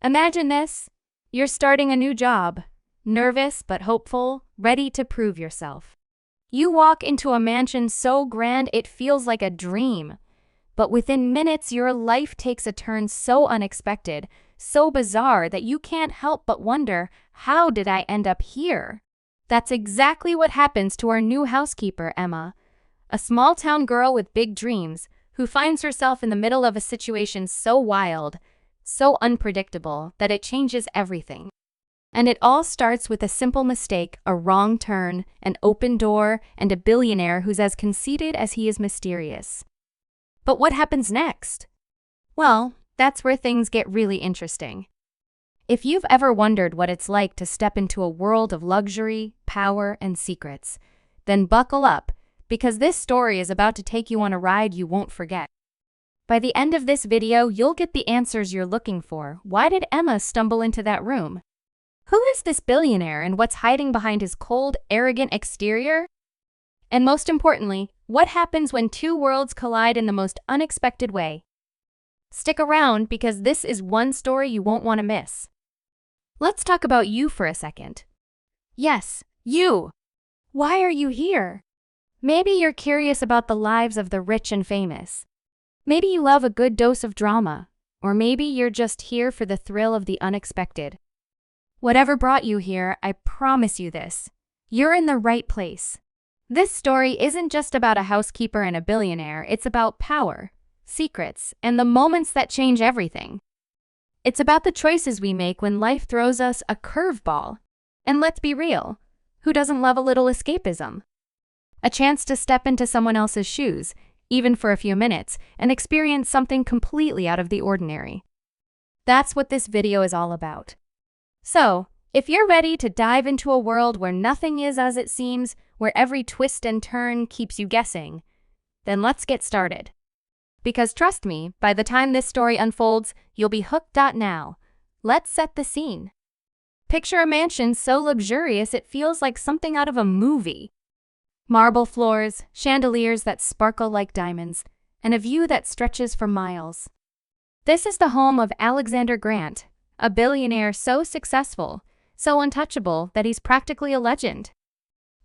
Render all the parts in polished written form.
Imagine this. You're starting a new job, nervous but hopeful, ready to prove yourself. You walk into a mansion so grand it feels like a dream. But within minutes, your life takes a turn so unexpected, so bizarre that you can't help but wonder, how did I end up here? That's exactly what happens to our new housekeeper, Emma, a small-town girl with big dreams who finds herself in the middle of a situation so wild, so unpredictable, that it changes everything. And it all starts with a simple mistake, a wrong turn, an open door, and a billionaire who's as conceited as he is mysterious. But what happens next? Well, that's where things get really interesting. If you've ever wondered what it's like to step into a world of luxury, power, and secrets, then buckle up, because this story is about to take you on a ride you won't forget. By the end of this video, you'll get the answers you're looking for. Why did Emma stumble into that room? Who is this billionaire and what's hiding behind his cold, arrogant exterior? And most importantly, what happens when two worlds collide in the most unexpected way? Stick around because this is one story you won't want to miss. Let's talk about you for a second. Yes, you! Why are you here? Maybe you're curious about the lives of the rich and famous. Maybe you love a good dose of drama, or maybe you're just here for the thrill of the unexpected. Whatever brought you here, I promise you this. You're in the right place. This story isn't just about a housekeeper and a billionaire, it's about power, secrets, and the moments that change everything. It's about the choices we make when life throws us a curveball. And let's be real, who doesn't love a little escapism? A chance to step into someone else's shoes, even for a few minutes, and experience something completely out of the ordinary. That's what this video is all about. So, if you're ready to dive into a world where nothing is as it seems, where every twist and turn keeps you guessing, then let's get started. Because trust me, by the time this story unfolds, you'll be hooked. Now, let's set the scene. Picture a mansion so luxurious it feels like something out of a movie. Marble floors, chandeliers that sparkle like diamonds, and a view that stretches for miles. This is the home of Alexander Grant, a billionaire so successful, so untouchable that he's practically a legend.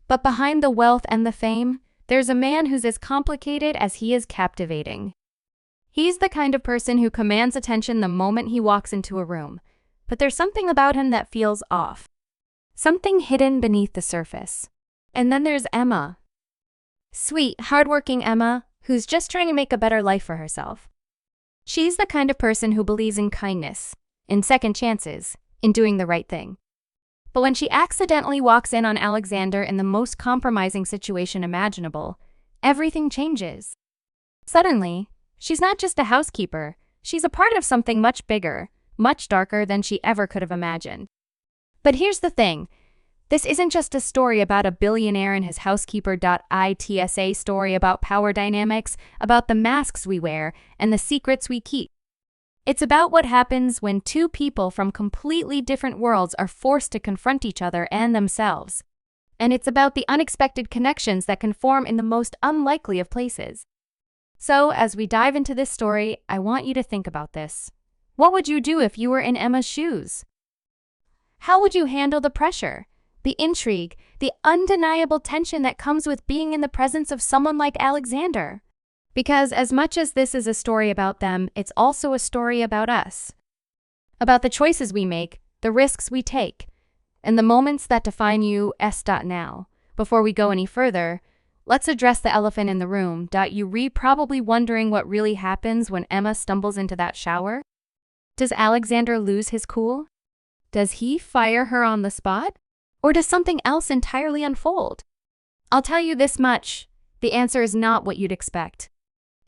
But behind the wealth and the fame, there's a man who's as complicated as he is captivating. He's the kind of person who commands attention the moment he walks into a room, but there's something about him that feels off. Something hidden beneath the surface. And then there's Emma. Sweet, hardworking Emma, who's just trying to make a better life for herself. She's the kind of person who believes in kindness, in second chances, in doing the right thing. But when she accidentally walks in on Alexander in the most compromising situation imaginable, everything changes. Suddenly, she's not just a housekeeper, she's a part of something much bigger, much darker than she ever could have imagined. But here's the thing. This isn't just a story about a billionaire and his housekeeper. It's a story about power dynamics, about the masks we wear, and the secrets we keep. It's about what happens when two people from completely different worlds are forced to confront each other and themselves. And it's about the unexpected connections that can form in the most unlikely of places. So, as we dive into this story, I want you to think about this. What would you do if you were in Emma's shoes? How would you handle the pressure, the intrigue, the undeniable tension that comes with being in the presence of someone like Alexander? Because as much as this is a story about them, it's also a story about us. About the choices we make, the risks we take, and the moments that define you. Now, before we go any further, let's address the elephant in the room. You're probably wondering what really happens when Emma stumbles into that shower? Does Alexander lose his cool? Does he fire her on the spot? Or does something else entirely unfold? I'll tell you this much, the answer is not what you'd expect.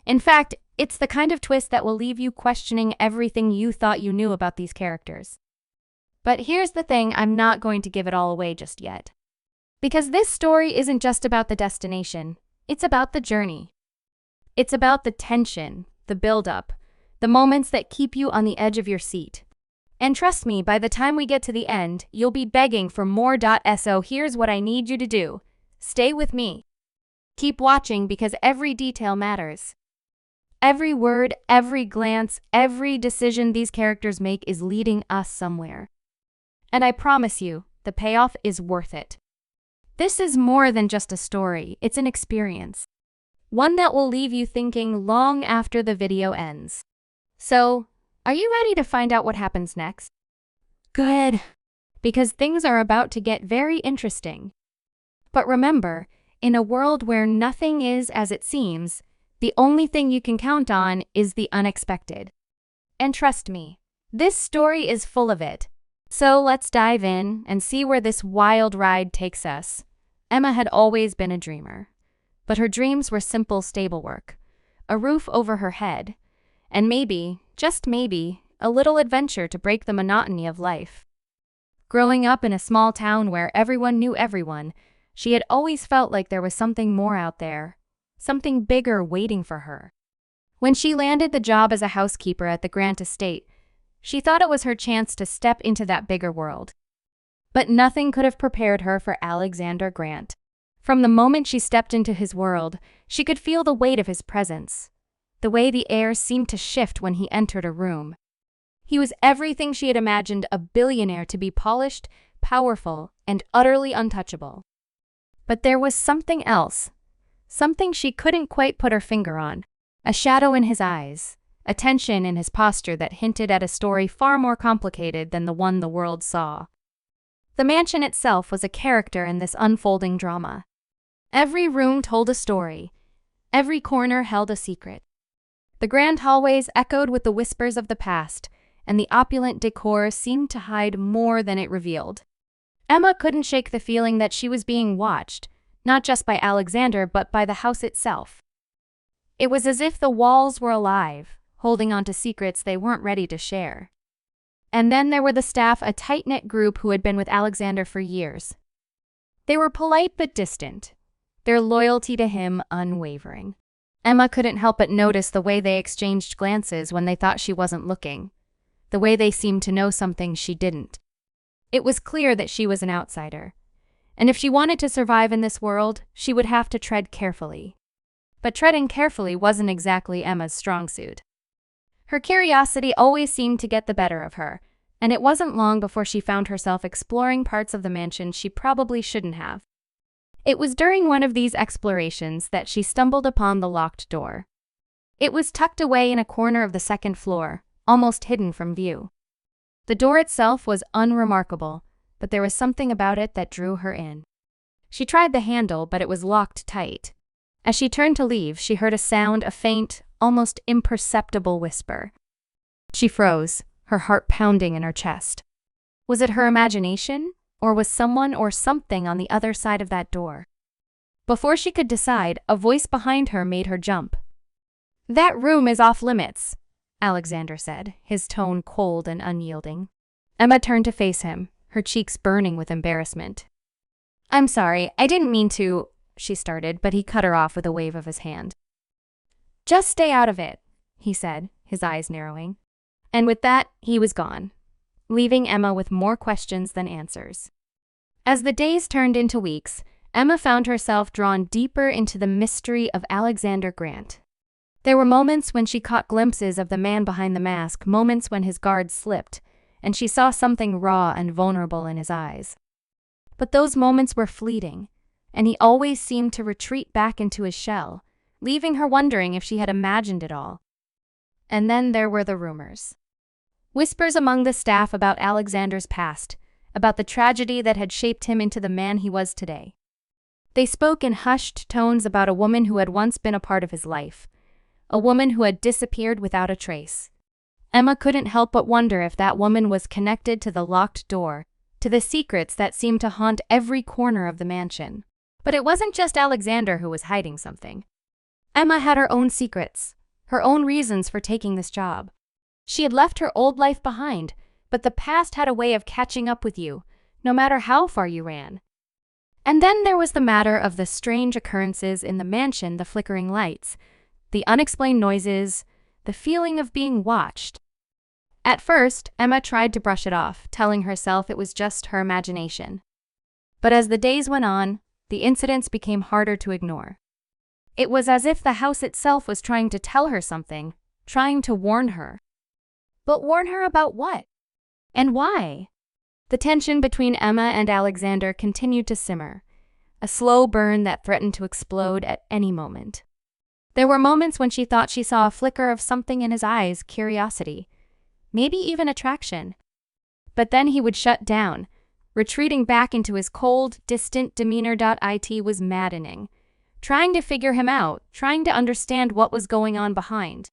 In fact, it's the kind of twist that will leave you questioning everything you thought you knew about these characters. But here's the thing, I'm not going to give it all away just yet. Because this story isn't just about the destination, it's about the journey. It's about the tension, the build-up, the moments that keep you on the edge of your seat. And trust me, by the time we get to the end, you'll be begging for more. So here's what I need you to do. Stay with me. Keep watching because every detail matters. Every word, every glance, every decision these characters make is leading us somewhere. And I promise you, the payoff is worth it. This is more than just a story, it's an experience. One that will leave you thinking long after the video ends. So, are you ready to find out what happens next? Good. Because things are about to get very interesting. But remember, in a world where nothing is as it seems, the only thing you can count on is the unexpected. And trust me, this story is full of it. So let's dive in and see where this wild ride takes us. Emma had always been a dreamer, but her dreams were simple stable work, a roof over her head, and maybe, just maybe, a little adventure to break the monotony of life. Growing up in a small town where everyone knew everyone, she had always felt like there was something more out there, something bigger waiting for her. When she landed the job as a housekeeper at the Grant estate, she thought it was her chance to step into that bigger world. But nothing could have prepared her for Alexander Grant. From the moment she stepped into his world, she could feel the weight of his presence, the way the air seemed to shift when he entered a room. He was everything she had imagined a billionaire to be: polished, powerful, and utterly untouchable. But there was something else. Something she couldn't quite put her finger on. A shadow in his eyes, a tension in his posture that hinted at a story far more complicated than the one the world saw. The mansion itself was a character in this unfolding drama. Every room told a story. Every corner held a secret. The grand hallways echoed with the whispers of the past, and the opulent decor seemed to hide more than it revealed. Emma couldn't shake the feeling that she was being watched, not just by Alexander, but by the house itself. It was as if the walls were alive, holding on to secrets they weren't ready to share. And then there were the staff, a tight-knit group who had been with Alexander for years. They were polite but distant, their loyalty to him unwavering. Emma couldn't help but notice the way they exchanged glances when they thought she wasn't looking, the way they seemed to know something she didn't. It was clear that she was an outsider, and if she wanted to survive in this world, she would have to tread carefully. But treading carefully wasn't exactly Emma's strong suit. Her curiosity always seemed to get the better of her, and it wasn't long before she found herself exploring parts of the mansion she probably shouldn't have. It was during one of these explorations that she stumbled upon the locked door. It was tucked away in a corner of the second floor, almost hidden from view. The door itself was unremarkable, but there was something about it that drew her in. She tried the handle, but it was locked tight. As she turned to leave, she heard a sound, a faint, almost imperceptible whisper. She froze, her heart pounding in her chest. Was it her imagination, or was someone or something on the other side of that door? Before she could decide, a voice behind her made her jump. "That room is off limits," Alexander said, his tone cold and unyielding. Emma turned to face him, her cheeks burning with embarrassment. "I'm sorry, I didn't mean to," she started, but he cut her off with a wave of his hand. "Just stay out of it," he said, his eyes narrowing. And with that, he was gone, leaving Emma with more questions than answers. As the days turned into weeks, Emma found herself drawn deeper into the mystery of Alexander Grant. There were moments when she caught glimpses of the man behind the mask, moments when his guard slipped, and she saw something raw and vulnerable in his eyes. But those moments were fleeting, and he always seemed to retreat back into his shell, leaving her wondering if she had imagined it all. And then there were the rumors. Whispers among the staff about Alexander's past, about the tragedy that had shaped him into the man he was today. They spoke in hushed tones about a woman who had once been a part of his life, a woman who had disappeared without a trace. Emma couldn't help but wonder if that woman was connected to the locked door, to the secrets that seemed to haunt every corner of the mansion. But it wasn't just Alexander who was hiding something. Emma had her own secrets, her own reasons for taking this job. She had left her old life behind, but the past had a way of catching up with you, no matter how far you ran. And then there was the matter of the strange occurrences in the mansion, the flickering lights, the unexplained noises, the feeling of being watched. At first, Emma tried to brush it off, telling herself it was just her imagination. But as the days went on, the incidents became harder to ignore. It was as if the house itself was trying to tell her something, trying to warn her. But warn her about what? And why? The tension between Emma and Alexander continued to simmer, a slow burn that threatened to explode at any moment. There were moments when she thought she saw a flicker of something in his eyes, curiosity, maybe even attraction. But then he would shut down, retreating back into his cold, distant demeanor. It was maddening. Trying to figure him out, trying to understand what was going on behind.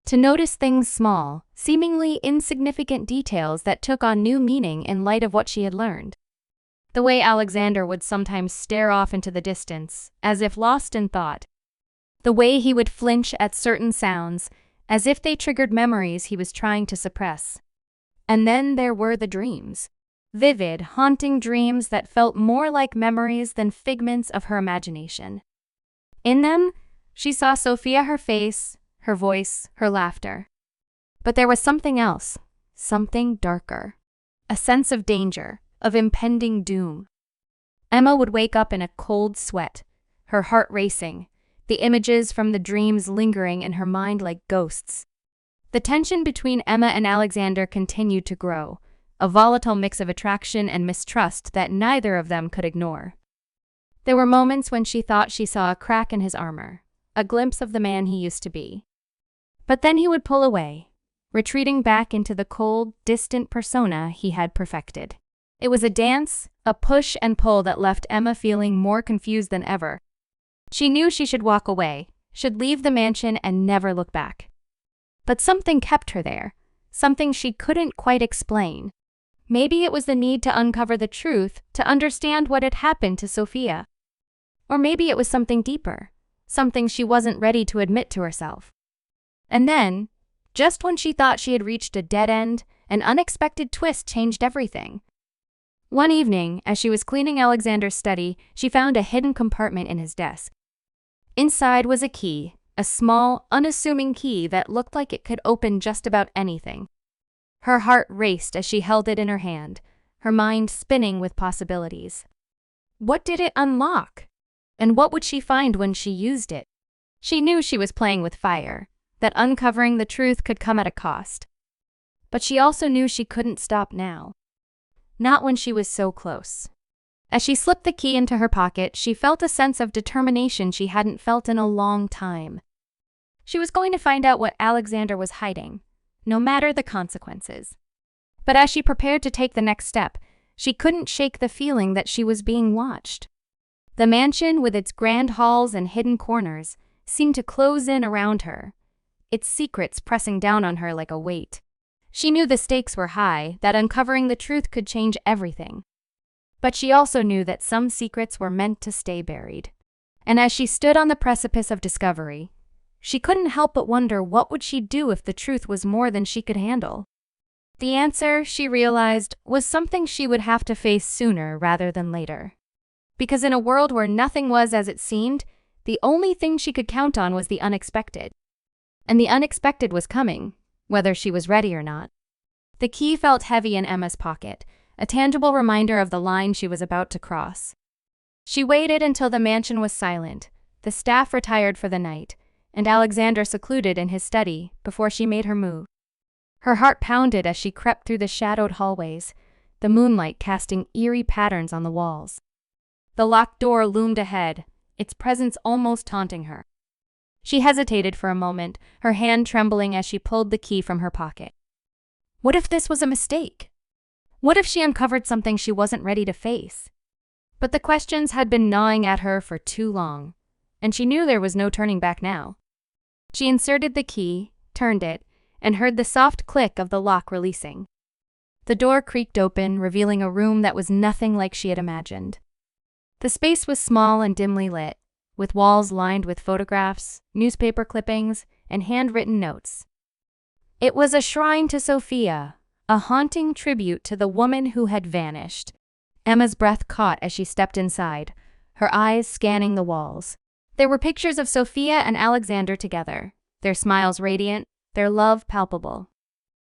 To notice things small, seemingly insignificant details that took on new meaning in light of what she had learned. The way Alexander would sometimes stare off into the distance, as if lost in thought. The way he would flinch at certain sounds, as if they triggered memories he was trying to suppress. And then there were the dreams. Vivid, haunting dreams that felt more like memories than figments of her imagination. In them, she saw Sophia, her face, her voice, her laughter. But there was something else, something darker. A sense of danger, of impending doom. Emma would wake up in a cold sweat, her heart racing, the images from the dreams lingering in her mind like ghosts. The tension between Emma and Alexander continued to grow, a volatile mix of attraction and mistrust that neither of them could ignore. There were moments when she thought she saw a crack in his armor, a glimpse of the man he used to be. But then he would pull away, retreating back into the cold, distant persona he had perfected. It was a dance, a push and pull that left Emma feeling more confused than ever. She knew she should walk away, should leave the mansion and never look back. But something kept her there, something she couldn't quite explain. Maybe it was the need to uncover the truth, to understand what had happened to Sophia. Or maybe it was something deeper, something she wasn't ready to admit to herself. And then, just when she thought she had reached a dead end, an unexpected twist changed everything. One evening, as she was cleaning Alexander's study, she found a hidden compartment in his desk. Inside was a key, a small, unassuming key that looked like it could open just about anything. Her heart raced as she held it in her hand, her mind spinning with possibilities. What did it unlock? And what would she find when she used it? She knew she was playing with fire, that uncovering the truth could come at a cost. But she also knew she couldn't stop now. Not when she was so close. As she slipped the key into her pocket, she felt a sense of determination she hadn't felt in a long time. She was going to find out what Alexander was hiding, no matter the consequences. But as she prepared to take the next step, she couldn't shake the feeling that she was being watched. The mansion, with its grand halls and hidden corners, seemed to close in around her, its secrets pressing down on her like a weight. She knew the stakes were high, that uncovering the truth could change everything. But she also knew that some secrets were meant to stay buried. And as she stood on the precipice of discovery, she couldn't help but wonder what would she do if the truth was more than she could handle. The answer, she realized, was something she would have to face sooner rather than later. Because in a world where nothing was as it seemed, the only thing she could count on was the unexpected. And the unexpected was coming, whether she was ready or not. The key felt heavy in Emma's pocket, a tangible reminder of the line she was about to cross. She waited until the mansion was silent, the staff retired for the night, and Alexander secluded in his study before she made her move. Her heart pounded as she crept through the shadowed hallways, the moonlight casting eerie patterns on the walls. The locked door loomed ahead, its presence almost taunting her. She hesitated for a moment, her hand trembling as she pulled the key from her pocket. What if this was a mistake? What if she uncovered something she wasn't ready to face? But the questions had been gnawing at her for too long, and she knew there was no turning back now. She inserted the key, turned it, and heard the soft click of the lock releasing. The door creaked open, revealing a room that was nothing like she had imagined. The space was small and dimly lit, with walls lined with photographs, newspaper clippings, and handwritten notes. It was a shrine to Sophia, a haunting tribute to the woman who had vanished. Emma's breath caught as she stepped inside, her eyes scanning the walls. There were pictures of Sophia and Alexander together, their smiles radiant, their love palpable.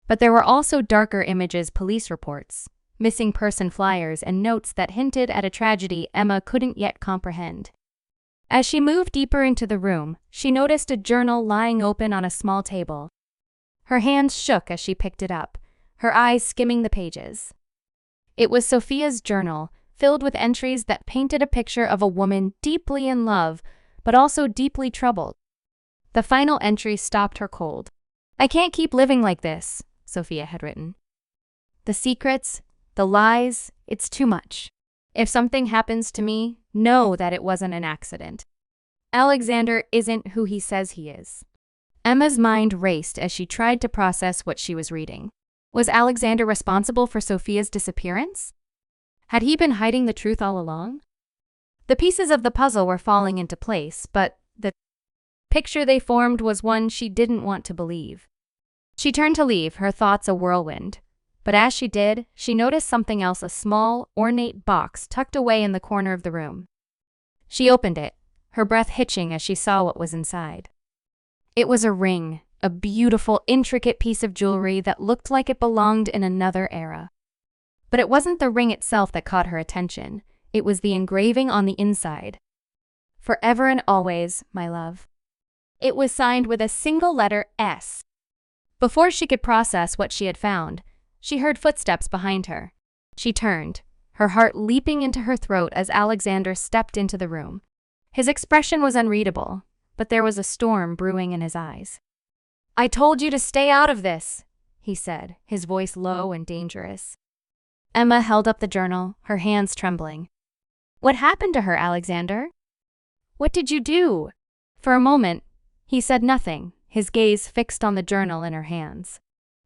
But there were also darker images, police reports, missing person flyers, and notes that hinted at a tragedy Emma couldn't yet comprehend. As she moved deeper into the room, she noticed a journal lying open on a small table. Her hands shook as she picked it up, her eyes skimming the pages. It was Sophia's journal, filled with entries that painted a picture of a woman deeply in love, but also deeply troubled. The final entry stopped her cold. "I can't keep living like this," Sophia had written. "The secrets, the lies, it's too much. If something happens to me, know that it wasn't an accident. Alexander isn't who he says he is." Emma's mind raced as she tried to process what she was reading. Was Alexander responsible for Sophia's disappearance? Had he been hiding the truth all along? The pieces of the puzzle were falling into place, but the picture they formed was one she didn't want to believe. She turned to leave, her thoughts a whirlwind. But as she did, she noticed something else, a small, ornate box tucked away in the corner of the room. She opened it, her breath hitching as she saw what was inside. It was a ring, a beautiful, intricate piece of jewelry that looked like it belonged in another era. But it wasn't the ring itself that caught her attention. It was the engraving on the inside. "Forever and always, my love." It was signed with a single letter S. Before she could process what she had found, she heard footsteps behind her. She turned, her heart leaping into her throat as Alexander stepped into the room. His expression was unreadable, but there was a storm brewing in his eyes. "I told you to stay out of this," he said, his voice low and dangerous. Emma held up the journal, her hands trembling. "What happened to her, Alexander? What did you do?" For a moment, he said nothing, his gaze fixed on the journal in her hands.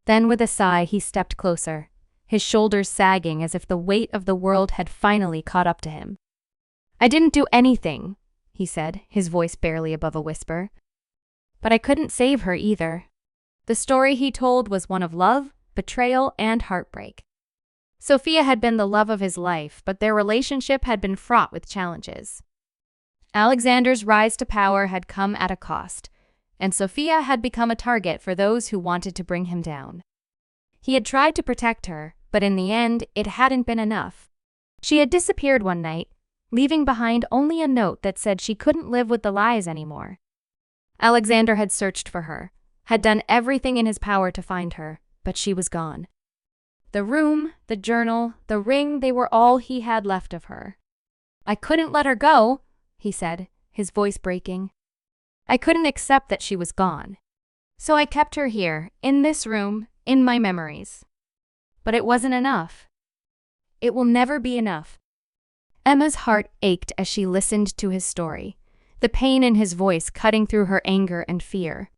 Then with a sigh, he stepped closer, his shoulders sagging as if the weight of the world had finally caught up to him. "I didn't do anything," he said, his voice barely above a whisper. "But I couldn't save her either." The story he told was one of love, betrayal, and heartbreak. Sophia had been the love of his life, but their relationship had been fraught with challenges. Alexander's rise to power had come at a cost, and Sophia had become a target for those who wanted to bring him down. He had tried to protect her, but in the end, it hadn't been enough. She had disappeared one night, leaving behind only a note that said she couldn't live with the lies anymore. Alexander had searched for her, had done everything in his power to find her, but she was gone. The room, the journal, the ring, they were all he had left of her. "I couldn't let her go," he said, his voice breaking. "I couldn't accept that she was gone. So I kept her here, in this room, in my memories. But it wasn't enough. It will never be enough." Emma's heart ached as she listened to his story, the pain in his voice cutting through her anger and fear.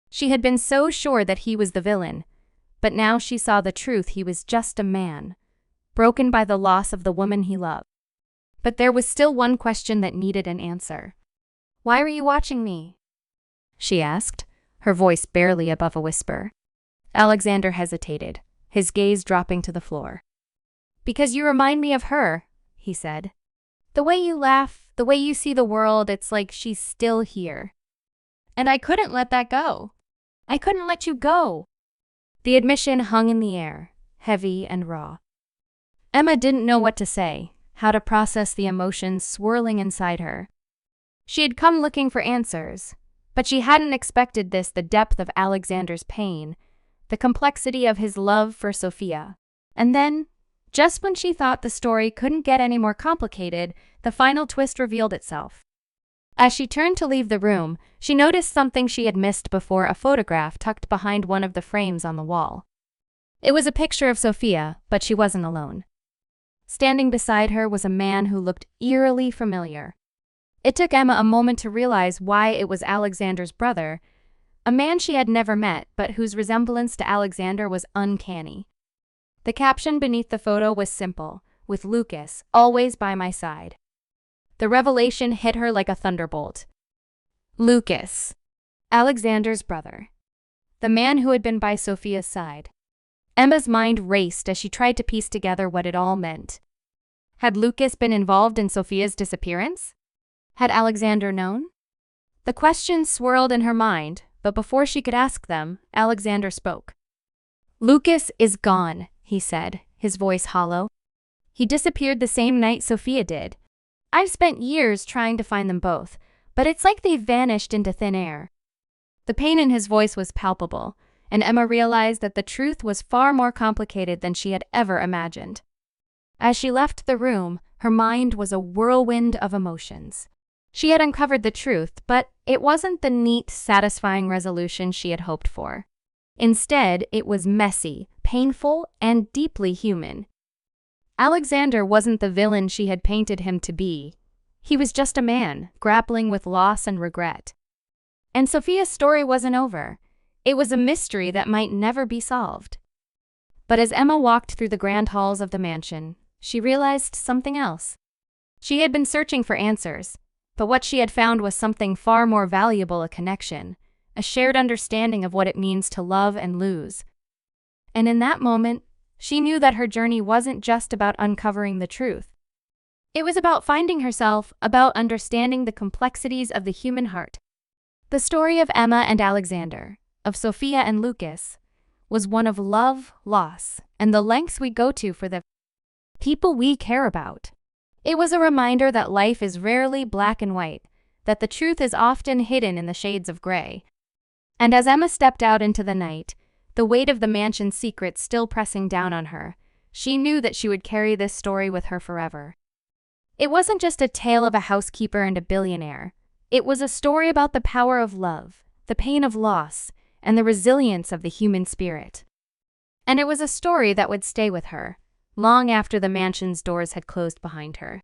She had been so sure that he was the villain, but now she saw the truth. He was just a man, broken by the loss of the woman he loved. But there was still one question that needed an answer. "Why were you watching me?" she asked, her voice barely above a whisper. Alexander hesitated, his gaze dropping to the floor. "Because you remind me of her," he said. "The way you laugh, the way you see the world, it's like she's still here. And I couldn't let that go. I couldn't let you go." The admission hung in the air, heavy and raw. Emma didn't know what to say, how to process the emotions swirling inside her. She had come looking for answers, but she hadn't expected this, the depth of Alexander's pain, the complexity of his love for Sophia. And then, just when she thought the story couldn't get any more complicated, the final twist revealed itself. As she turned to leave the room, she noticed something she had missed before, a photograph tucked behind one of the frames on the wall. It was a picture of Sophia, but she wasn't alone. Standing beside her was a man who looked eerily familiar. It took Emma a moment to realize why it was Alexander's brother, a man she had never met but whose resemblance to Alexander was uncanny. The caption beneath the photo was simple, "With Lucas, always by my side." The revelation hit her like a thunderbolt. Lucas, Alexander's brother, the man who had been by Sophia's side. Emma's mind raced as she tried to piece together what it all meant. Had Lucas been involved in Sophia's disappearance? Had Alexander known? The questions swirled in her mind, but before she could ask them, Alexander spoke. "Lucas is gone," he said, his voice hollow. "He disappeared the same night Sophia did. I've spent years trying to find them both, but it's like they've vanished into thin air." The pain in his voice was palpable, and Emma realized that the truth was far more complicated than she had ever imagined. As she left the room, her mind was a whirlwind of emotions. She had uncovered the truth, but it wasn't the neat, satisfying resolution she had hoped for. Instead, it was messy, painful, and deeply human. Alexander wasn't the villain she had painted him to be. He was just a man, grappling with loss and regret. And Sophia's story wasn't over. It was a mystery that might never be solved. But as Emma walked through the grand halls of the mansion, she realized something else. She had been searching for answers, but what she had found was something far more valuable: a connection, a shared understanding of what it means to love and lose. And in that moment, she knew that her journey wasn't just about uncovering the truth. It was about finding herself, about understanding the complexities of the human heart. The story of Emma and Alexander, of Sophia and Lucas, was one of love, loss, and the lengths we go to for the people we care about. It was a reminder that life is rarely black and white, that the truth is often hidden in the shades of gray. And as Emma stepped out into the night, the weight of the mansion's secrets still pressing down on her, she knew that she would carry this story with her forever. It wasn't just a tale of a housekeeper and a billionaire. It was a story about the power of love, the pain of loss, and the resilience of the human spirit. And it was a story that would stay with her, long after the mansion's doors had closed behind her.